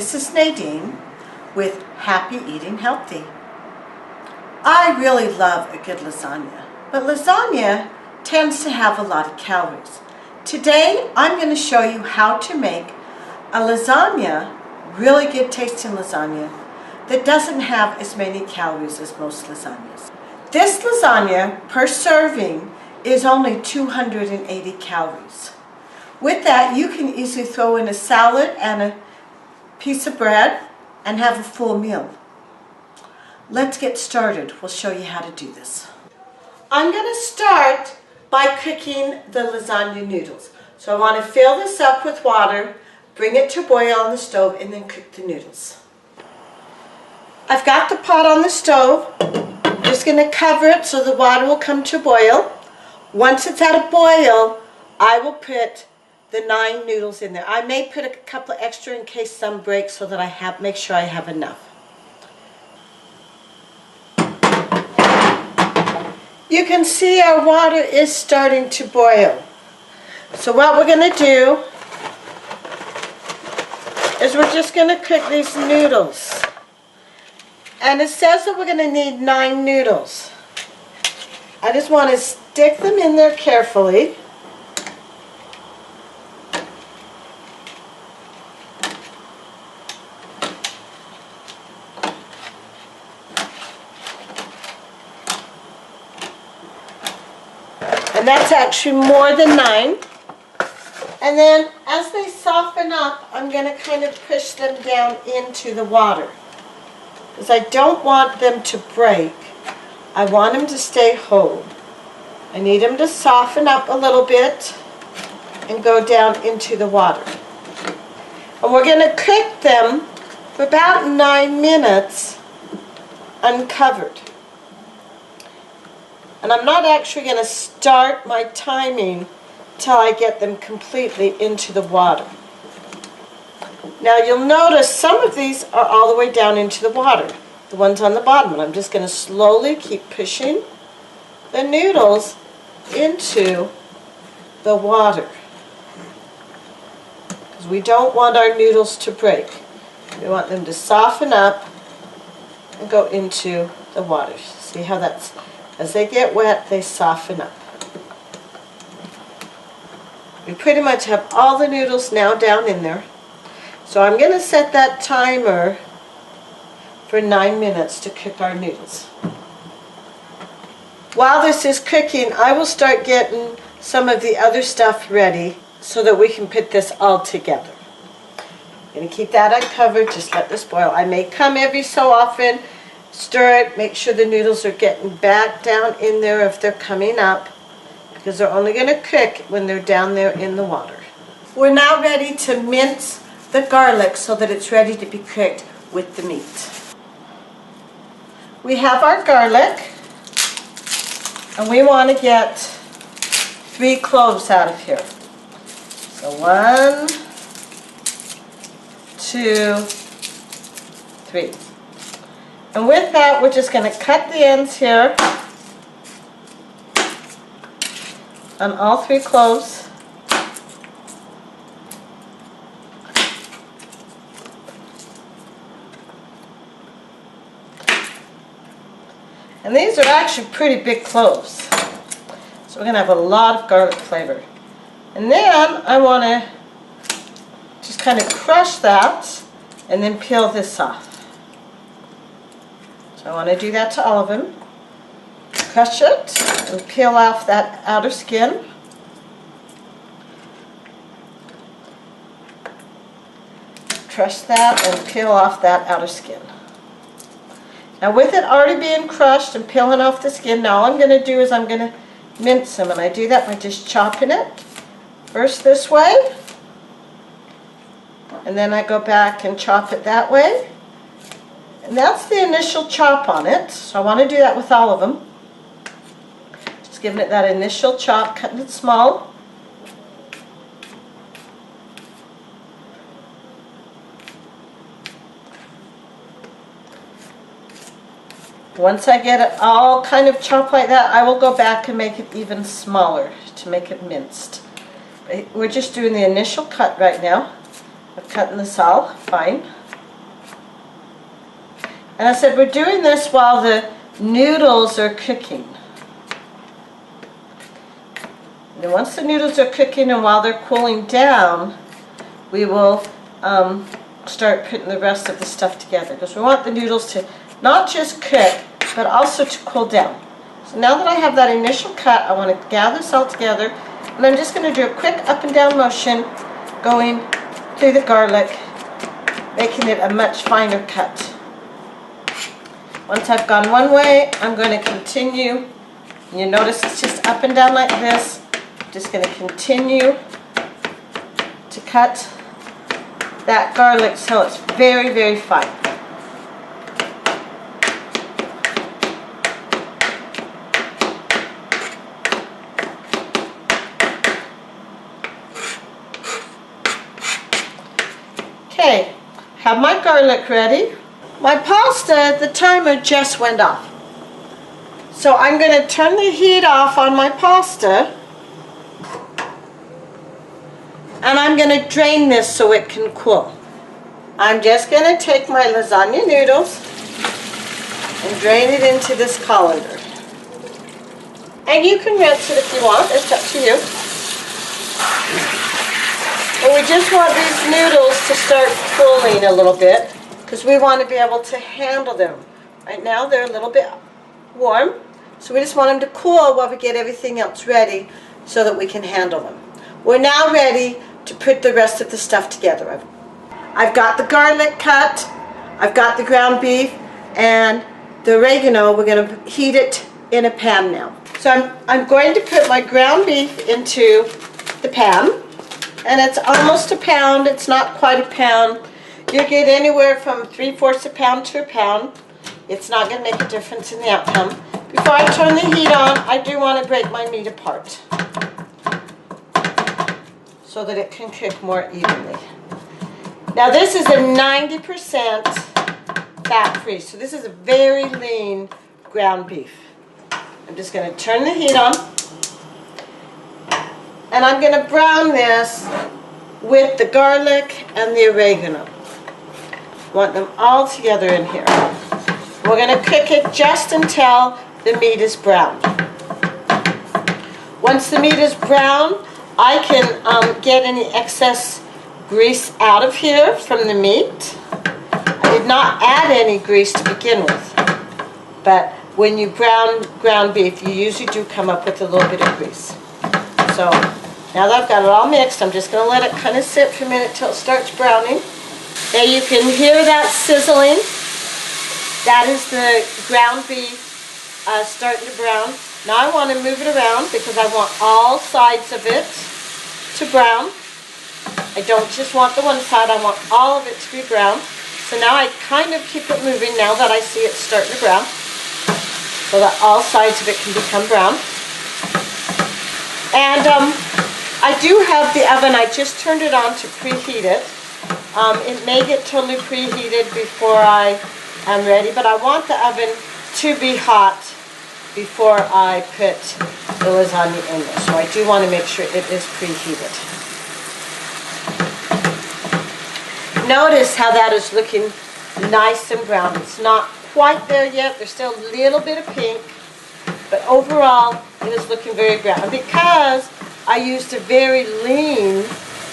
this is Nadine with Happy Eating Healthy. I really love a good lasagna, but lasagna tends to have a lot of calories. Today I'm going to show you how to make a lasagna, really good tasting lasagna, that doesn't have as many calories as most lasagnas. This lasagna per serving is only 280 calories. With that, you can easily throw in a salad and a piece of bread and have a full meal. Let's get started. We'll show you how to do this. I'm going to start by cooking the lasagna noodles. So I want to fill this up with water, bring it to boil on the stove, and then cook the noodles. I've got the pot on the stove. I'm just going to cover it so the water will come to boil. Once it's at a boil, I will put the 9 noodles in there. I may put a couple extra in case some break so that I make sure I have enough. You can see our water is starting to boil. So what we're going to do is we're just going to cook these noodles. And it says that we're going to need 9 noodles. I just want to stick them in there carefully. And that's actually more than 9. And then as they soften up, I'm going to kind of push them down into the water. Because I don't want them to break. I want them to stay whole. I need them to soften up a little bit and go down into the water. And we're going to cook them for about 9 minutes uncovered. And I'm not actually going to start my timing till I get them completely into the water. Now you'll notice some of these are all the way down into the water, the ones on the bottom, and I'm just going to slowly keep pushing the noodles into the water. Because we don't want our noodles to break. We want them to soften up and go into the water. See how that's... As they get wet, they soften up. We pretty much have all the noodles now down in there. So I'm going to set that timer for 9 minutes to cook our noodles. While this is cooking, I will start getting some of the other stuff ready so that we can put this all together. I'm going to keep that uncovered, just let this boil. I may come every so often, stir it, make sure the noodles are getting back down in there if they're coming up, because they're only going to cook when they're down there in the water. We're now ready to mince the garlic so that it's ready to be cooked with the meat. We have our garlic, and we want to get 3 cloves out of here. So 1, 2, 3. And with that, we're just going to cut the ends here on all 3 cloves. And these are actually pretty big cloves. So we're going to have a lot of garlic flavor. And then I want to just kind of crush that and then peel this off. I want to do that to all of them. Crush it and peel off that outer skin. Crush that and peel off that outer skin. Now with it already being crushed and peeling off the skin, now all I'm going to do is I'm going to mince them, and I do that by just chopping it. First this way, and then I go back and chop it that way. And that's the initial chop on it, so I want to do that with all of them. Just giving it that initial chop, cutting it small. Once I get it all kind of chopped like that, I will go back and make it even smaller to make it minced. We're just doing the initial cut right now. I'm cutting this all fine. And I said we're doing this while the noodles are cooking. And once the noodles are cooking and while they're cooling down, we will start putting the rest of the stuff together, because we want the noodles to not just cook, but also to cool down. So now that I have that initial cut, I want to gather this all together, and I'm just going to do a quick up and down motion going through the garlic, making it a much finer cut. Once I've gone one way, I'm going to continue. You notice it's just up and down like this. I'm just going to continue to cut that garlic so it's very, very fine. Okay, have my garlic ready. My pasta, the timer just went off. So I'm going to turn the heat off on my pasta, and I'm going to drain this so it can cool. I'm just going to take my lasagna noodles and drain it into this colander. And you can rinse it if you want, it's up to you. But we just want these noodles to start cooling a little bit, because we want to be able to handle them. Right now they're a little bit warm, so we just want them to cool while we get everything else ready so that we can handle them. We're now ready to put the rest of the stuff together. I've got the garlic cut, I've got the ground beef, and the oregano. We're going to heat it in a pan now. So I'm going to put my ground beef into the pan, and it's almost a pound. It's not quite a pound. You get anywhere from 3/4 a pound to a pound. It's not going to make a difference in the outcome. Before I turn the heat on, I do want to break my meat apart so that it can cook more evenly. Now this is a 90% fat-free, so this is a very lean ground beef. I'm just going to turn the heat on, and I'm going to brown this with the garlic and the oregano. Want them all together in here. We're going to cook it just until the meat is brown. Once the meat is brown, I can get any excess grease out of here from the meat. I did not add any grease to begin with, but when you brown ground beef, you usually do come up with a little bit of grease. So now that I've got it all mixed, I'm just going to let it kind of sit for a minute till it starts browning. Now you can hear that sizzling. That is the ground beef starting to brown. Now I want to move it around because I want all sides of it to brown. I don't just want the one side, I want all of it to be brown. So now I kind of keep it moving now that I see it starting to brown, so that all sides of it can become brown. And I do have the oven, I just turned it on to preheat it. It may get totally preheated before I am ready, but I want the oven to be hot before I put the lasagna in there. So I do want to make sure it is preheated. Notice how that is looking nice and brown. It's not quite there yet. There's still a little bit of pink, but overall it is looking very brown. And because I used a very lean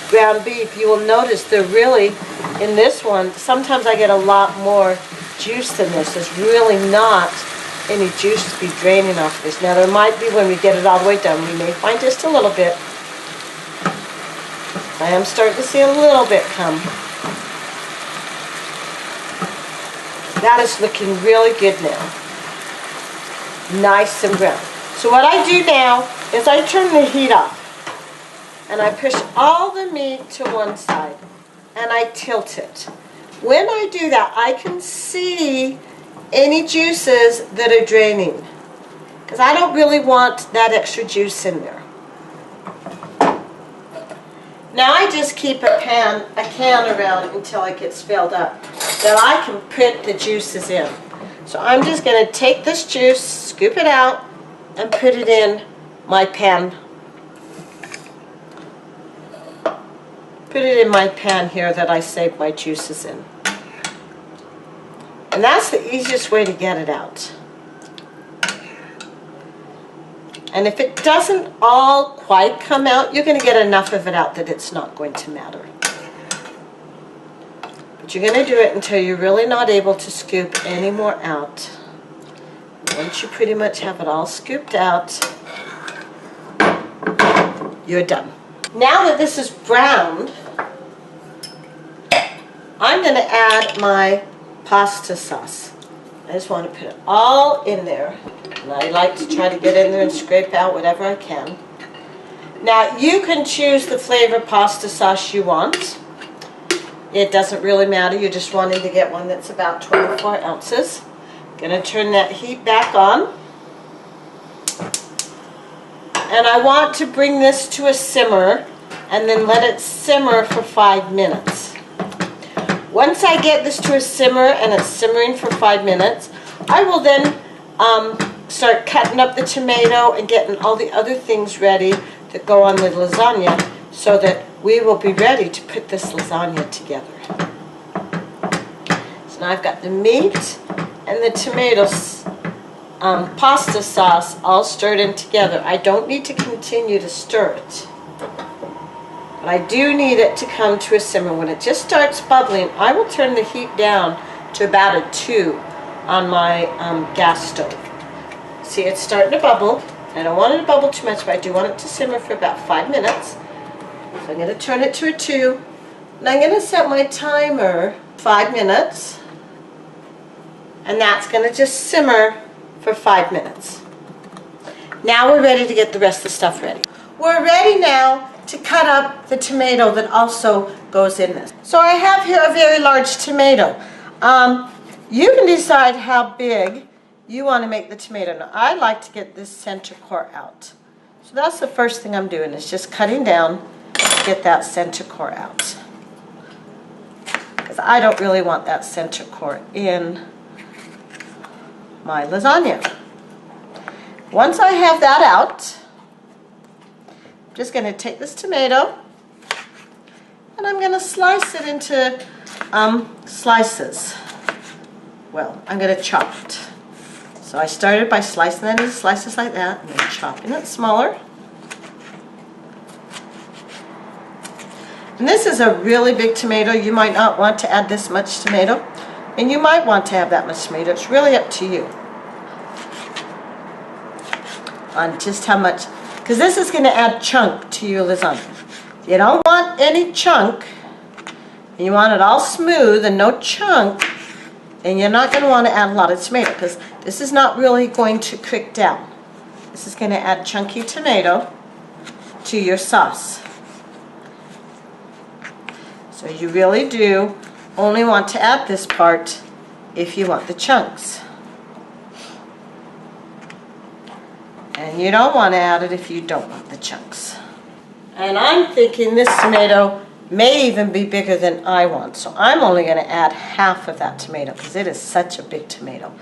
ground beef, you will notice they're really, in this one, sometimes I get a lot more juice than this. There's really not any juice to be draining off this. Now there might be when we get it all the way done. We may find just a little bit. I am starting to see a little bit come. That is looking really good now. Nice and brown. So what I do now is I turn the heat off, and I push all the meat to one side, and I tilt it. When I do that, I can see any juices that are draining, because I don't really want that extra juice in there. Now I just keep a can around until it gets filled up, that I can put the juices in. So I'm just going to take this juice, scoop it out, and put it in my pan. Put it in my pan here that I saved my juices in. And that's the easiest way to get it out. And if it doesn't all quite come out, you're going to get enough of it out that it's not going to matter. But you're going to do it until you're really not able to scoop any more out. Once you pretty much have it all scooped out, you're done. Now that this is browned, I'm going to add my pasta sauce. I just want to put it all in there. And I like to try to get in there and scrape out whatever I can. Now you can choose the flavor pasta sauce you want. It doesn't really matter. You're just wanting to get one that's about 24 ounces. Going to turn that heat back on. And I want to bring this to a simmer and then let it simmer for 5 minutes. Once I get this to a simmer and it's simmering for 5 minutes, I will then start cutting up the tomato and getting all the other things ready that go on the lasagna so that we will be ready to put this lasagna together. So now I've got the meat and the tomato pasta sauce all stirred in together. I don't need to continue to stir it, but I do need it to come to a simmer. When it just starts bubbling, I will turn the heat down to about a 2 on my gas stove. See, it's starting to bubble. I don't want it to bubble too much, but I do want it to simmer for about 5 minutes. So I'm going to turn it to a 2, and I'm going to set my timer 5 minutes, and that's going to just simmer for 5 minutes. Now we're ready to get the rest of the stuff ready. We're ready now to cut up the tomato that also goes in this. So I have here a very large tomato. You can decide how big you want to make the tomato. Now, I like to get this center core out. So that's the first thing I'm doing, is just cutting down to get that center core out. Because I don't really want that center core in my lasagna. Once I have that out, I'm just going to take this tomato and I'm going to slice it into slices. Well, I'm going to chop it. So I started by slicing it into slices like that, and then chopping it smaller. And this is a really big tomato. You might not want to add this much tomato, and you might want to have that much tomato. It's really up to you on just how much, because this is going to add chunk to your lasagna. If you don't want any chunk, and you want it all smooth and no chunk, and you're not going to want to add a lot of tomato, because this is not really going to cook down. This is going to add chunky tomato to your sauce. So you really do only want to add this part if you want the chunks. And you don't want to add it if you don't want the chunks. And I'm thinking this tomato may even be bigger than I want, so I'm only going to add half of that tomato because it is such a big tomato.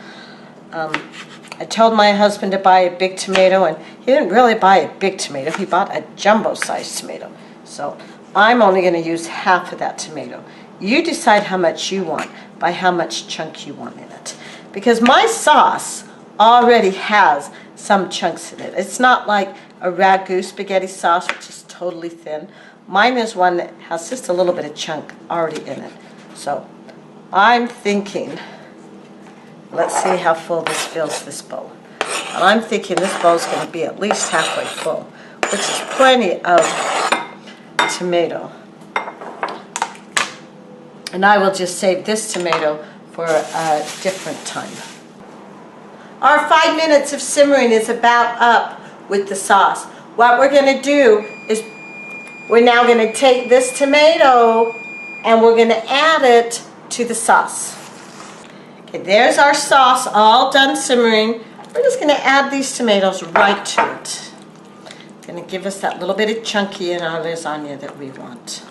I told my husband to buy a big tomato, and he didn't really buy a big tomato. He bought a jumbo-sized tomato. So I'm only going to use half of that tomato. You decide how much you want by how much chunk you want in it. Because my sauce already has some chunks in it. It's not like a ragu spaghetti sauce, which is totally thin. Mine is one that has just a little bit of chunk already in it. So I'm thinking, let's see how full this fills this bowl. And I'm thinking this bowl is going to be at least halfway full, which is plenty of tomato. And I will just save this tomato for a different time. Our 5 minutes of simmering is about up with the sauce. What we're going to do is we're now going to take this tomato and we're going to add it to the sauce. Okay, there's our sauce all done simmering. We're just going to add these tomatoes right to it. Going to give us that little bit of chunky in our lasagna that we want.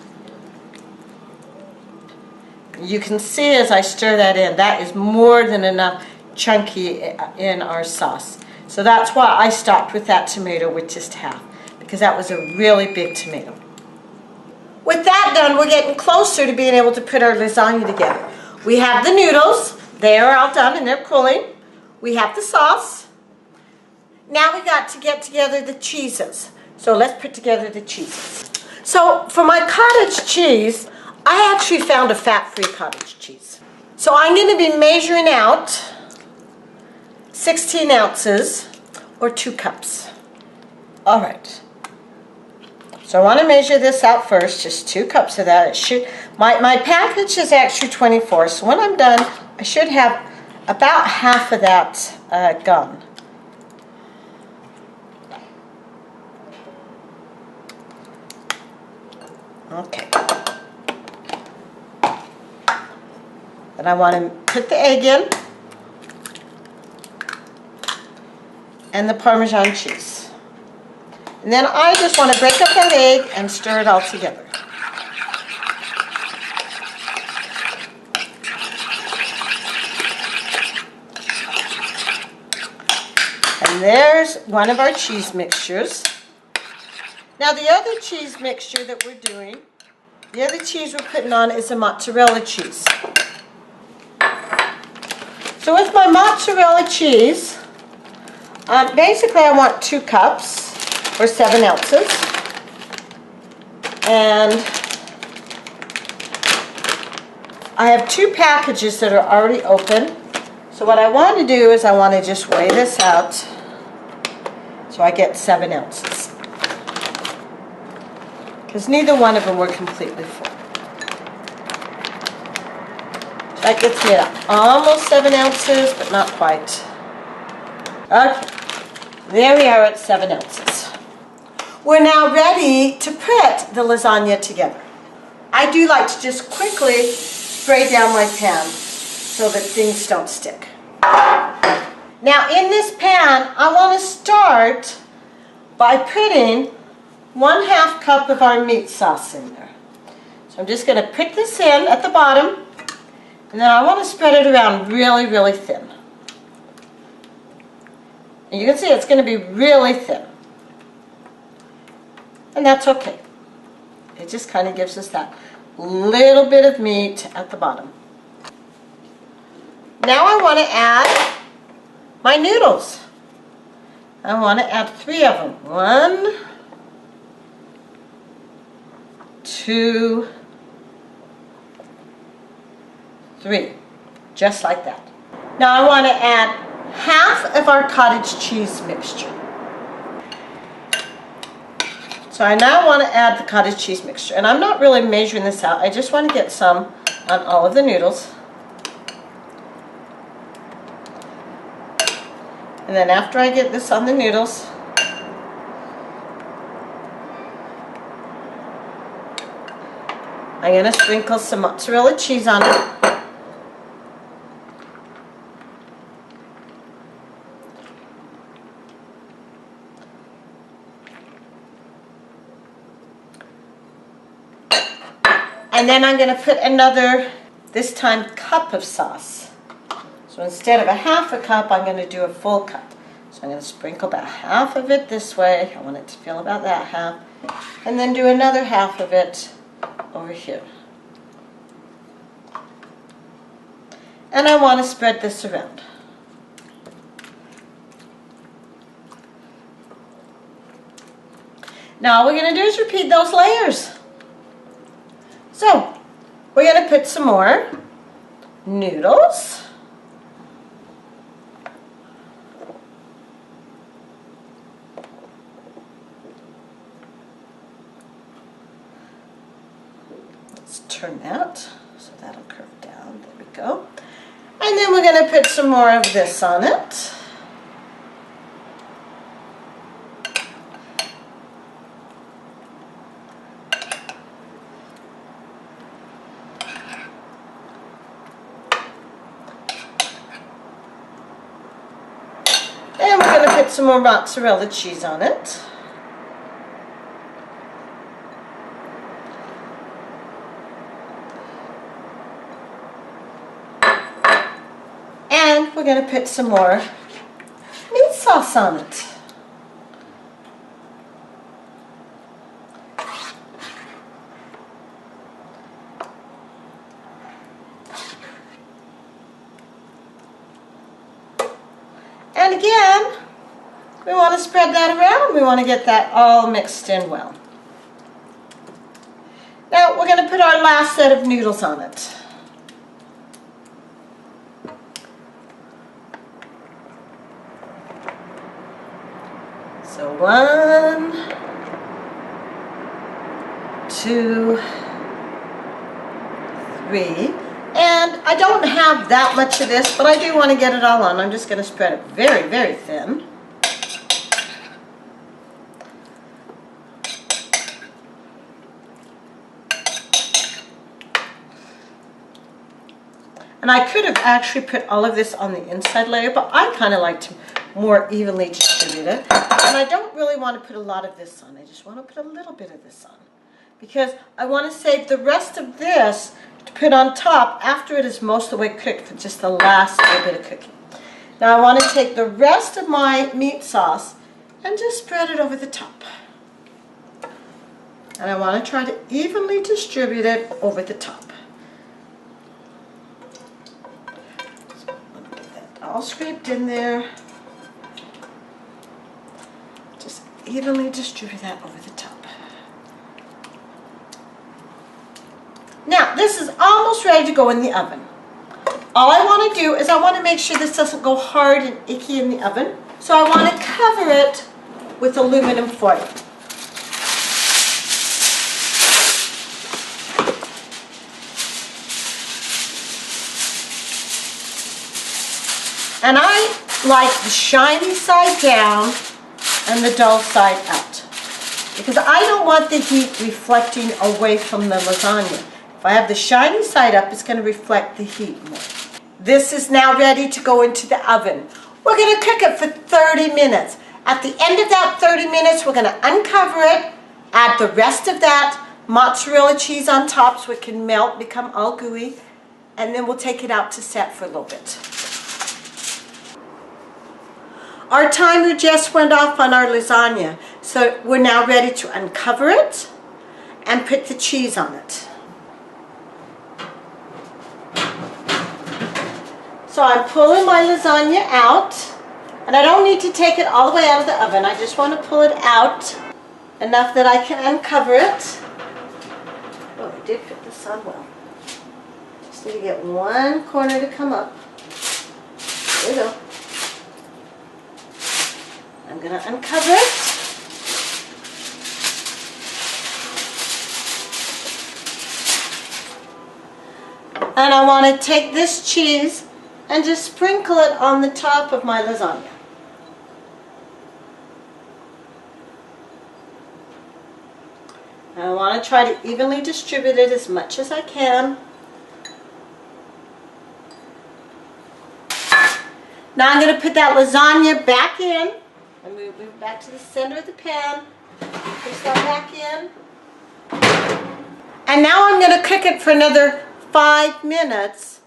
You can see as I stir that in, that is more than enough chunky in our sauce. So that's why I stopped with that tomato with just half, because that was a really big tomato. With that done, we're getting closer to being able to put our lasagna together. We have the noodles. They are all done and they're cooling. We have the sauce. Now we got to get together the cheeses. So let's put together the cheeses. So for my cottage cheese, I actually found a fat-free cottage cheese. So I'm going to be measuring out 16 ounces or 2 cups. All right. So I want to measure this out first, just 2 cups of that. It should, my package is actually 24, so when I'm done, I should have about half of that gone. Okay. Then I want to put the egg in and the Parmesan cheese. And then I just want to break up that egg and stir it all together. And there's one of our cheese mixtures. Now the other cheese mixture that we're doing, the other cheese we're putting on is a mozzarella cheese. So with my mozzarella cheese, basically I want 2 cups or 7 ounces. And I have 2 packages that are already open. So what I want to do is I want to just weigh this out so I get 7 ounces. Because neither one of them were completely full. So that gets me at almost 7 ounces, but not quite. Okay, there we are at 7 ounces. We're now ready to put the lasagna together. I do like to just quickly spray down my pan so that things don't stick. Now in this pan, I want to start by putting 1/2 cup of our meat sauce in there. So I'm just going to put this in at the bottom, and then I want to spread it around really, really thin. And you can see it's going to be really thin. And that's okay. It just kind of gives us that little bit of meat at the bottom. Now I want to add my noodles. I want to add 3 of them. 1, 2, 3. Just like that. Now I want to add half of our cottage cheese mixture. So I now want to add the cottage cheese mixture. And I'm not really measuring this out. I just want to get some on all of the noodles. And then after I get this on the noodles, I'm going to sprinkle some mozzarella cheese on it. And then I'm going to put another, this time, cup of sauce. So instead of a 1/2 cup, I'm going to do a full cup. So I'm going to sprinkle about half of it this way. I want it to feel about that half. And then do another half of it over here. And I want to spread this around. Now all we're going to do is repeat those layers. So we're going to put some more noodles. Let's turn that so that'll curve down. There we go. And then we're going to put some more of this on it. And we're going to put some more mozzarella cheese on it. And we're going to put some more meat sauce on it. And again, we want to spread that around. We want to get that all mixed in well. Now we're going to put our last set of noodles on it. So 1, 2, 3. And I don't have that much of this, but I do want to get it all on. I'm just going to spread it very, very thin. And I could have actually put all of this on the inside layer, but I kind of like to more evenly distribute it. And I don't really want to put a lot of this on. I just want to put a little bit of this on, because I want to save the rest of this to put on top after it is most of the way cooked for just the last little bit of cooking. Now I want to take the rest of my meat sauce and just spread it over the top. And I want to try to evenly distribute it over the top. So let me get that all scraped in there. Just evenly distribute that over the top. Now, this is almost ready to go in the oven. All I want to do is I want to make sure this doesn't go hard and icky in the oven. So I want to cover it with aluminum foil. And I like the shiny side down and the dull side out, because I don't want the heat reflecting away from the lasagna. If I have the shiny side up, it's going to reflect the heat more. This is now ready to go into the oven. We're going to cook it for 30 minutes. At the end of that 30 minutes, we're going to uncover it, add the rest of that mozzarella cheese on top so it can melt, become all gooey, and then we'll take it out to set for a little bit. Our timer just went off on our lasagna, so we're now ready to uncover it and put the cheese on it. So I'm pulling my lasagna out, and I don't need to take it all the way out of the oven. I just want to pull it out enough that I can uncover it. Oh, I did put this on well. Just need to get one corner to come up. There we go. I'm going to uncover it. And I want to take this cheese and just sprinkle it on the top of my lasagna. And I want to try to evenly distribute it as much as I can. Now I'm going to put that lasagna back in. And move it back to the center of the pan. Push that back in. And now I'm going to cook it for another 5 minutes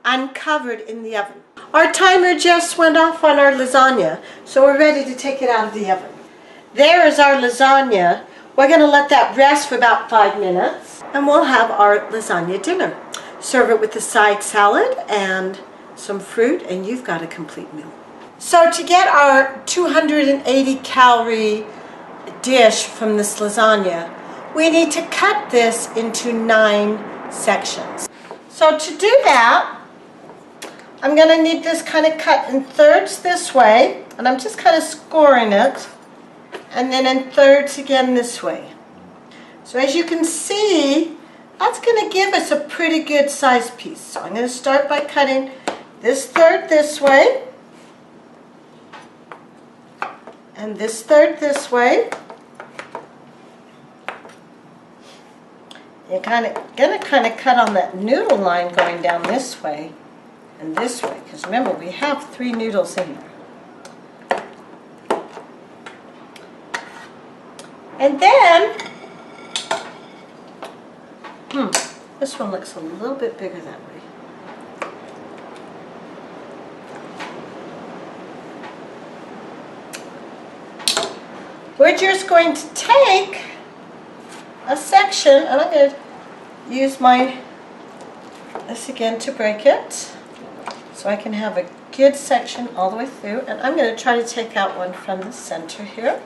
uncovered in the oven. Our timer just went off on our lasagna, so we're ready to take it out of the oven. There is our lasagna. We're going to let that rest for about 5 minutes, and we'll have our lasagna dinner. Serve it with a side salad and some fruit, and you've got a complete meal. So to get our 280 calorie dish from this lasagna, we need to cut this into 9 sections. So to do that, I'm going to need this kind of cut in thirds this way, and I'm just kind of scoring it, and then in thirds again this way. So as you can see, that's going to give us a pretty good sized piece. So I'm going to start by cutting this third this way, and this third this way. You're going to cut on that noodle line going down this way and this way, because remember, we have 3 noodles in there. And then, this one looks a little bit bigger that way. We're just going to take a section, and I'm going to use this again to break it, so I can have a good section all the way through, and I'm going to try to take out one from the center here.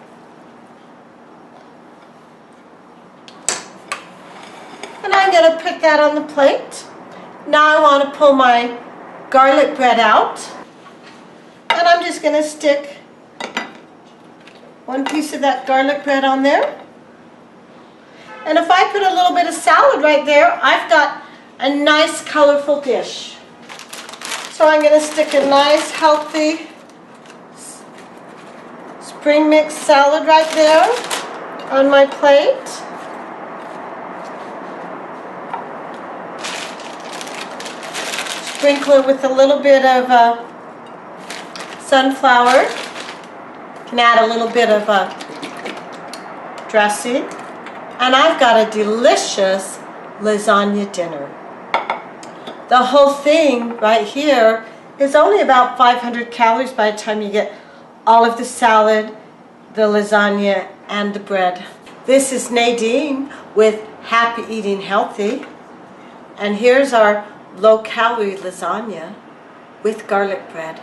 And I'm going to put that on the plate. Now I want to pull my garlic bread out, and I'm just going to stick one piece of that garlic bread on there. And if I put a little bit of salad right there, I've got a nice colorful dish. So I'm going to stick a nice healthy spring mix salad right there on my plate. Sprinkle it with a little bit of sunflower. You can add a little bit of dressing. And I've got a delicious lasagna dinner. The whole thing right here is only about 500 calories by the time you get all of the salad, the lasagna, and the bread. This is Nadine with Happy Eating Healthy. And here's our low-calorie lasagna with garlic bread.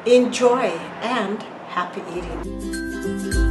Enjoy and happy eating.